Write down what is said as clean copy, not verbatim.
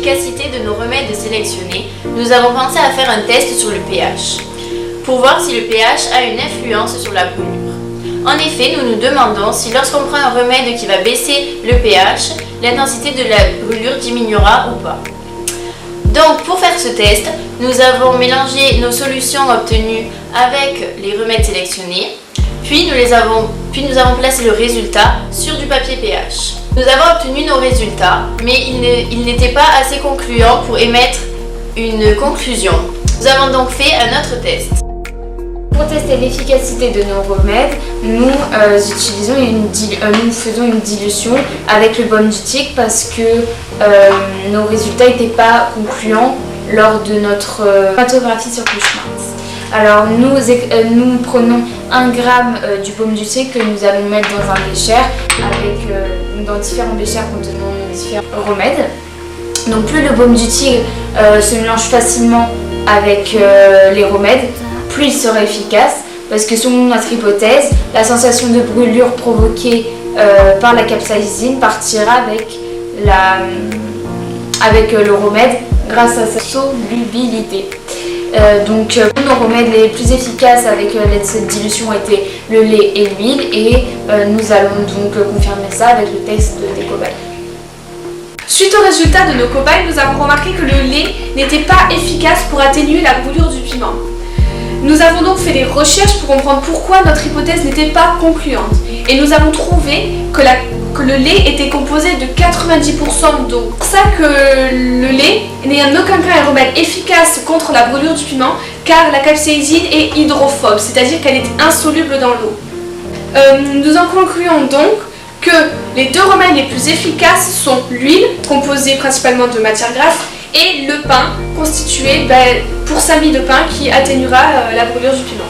l'efficacité de nos remèdes sélectionnés, nous avons pensé à faire un test sur le pH, pour voir si le pH a une influence sur la brûlure. En effet, nous nous demandons si lorsqu'on prend un remède qui va baisser le pH, l'intensité de la brûlure diminuera ou pas. Donc pour faire ce test, nous avons mélangé nos solutions obtenues avec les remèdes sélectionnés, puis nous avons placé le résultat sur du papier pH. Nous avons obtenu nos résultats, mais ils n'étaient pas assez concluants pour émettre une conclusion. Nous avons donc fait un autre test. Pour tester l'efficacité de nos remèdes, nous faisons une dilution avec le baume du tigre parce que nos résultats n'étaient pas concluants lors de notre photographie sur couche mince. Alors nous prenons 1 g du baume du tigre que nous allons mettre dans un bécher dans différents béchers contenant différents remèdes. Donc plus le baume du tigre se mélange facilement avec les remèdes, plus il sera efficace, parce que selon notre hypothèse, la sensation de brûlure provoquée par la capsaïcine partira avec le remède grâce à sa solubilité. Donc nos remèdes les plus efficaces avec cette dilution étaient le lait et l'huile, et nous allons donc confirmer ça avec le test des cobayes. Suite aux résultats de nos cobayes, nous avons remarqué que le lait n'était pas efficace pour atténuer la brûlure du piment. Nous avons donc fait des recherches pour comprendre pourquoi notre hypothèse n'était pas concluante. Et nous avons trouvé que le lait était composé de 90% d'eau. C'est pour ça que le lait n'est en aucun cas un remède efficace contre la brûlure du piment, car la capsaïcine est hydrophobe, c'est-à-dire qu'elle est insoluble dans l'eau. Nous en concluons donc que les 2 remèdes les plus efficaces sont l'huile, composée principalement de matière grasse, et le pain, constitué pour sa mie de pain qui atténuera la brûlure du piment.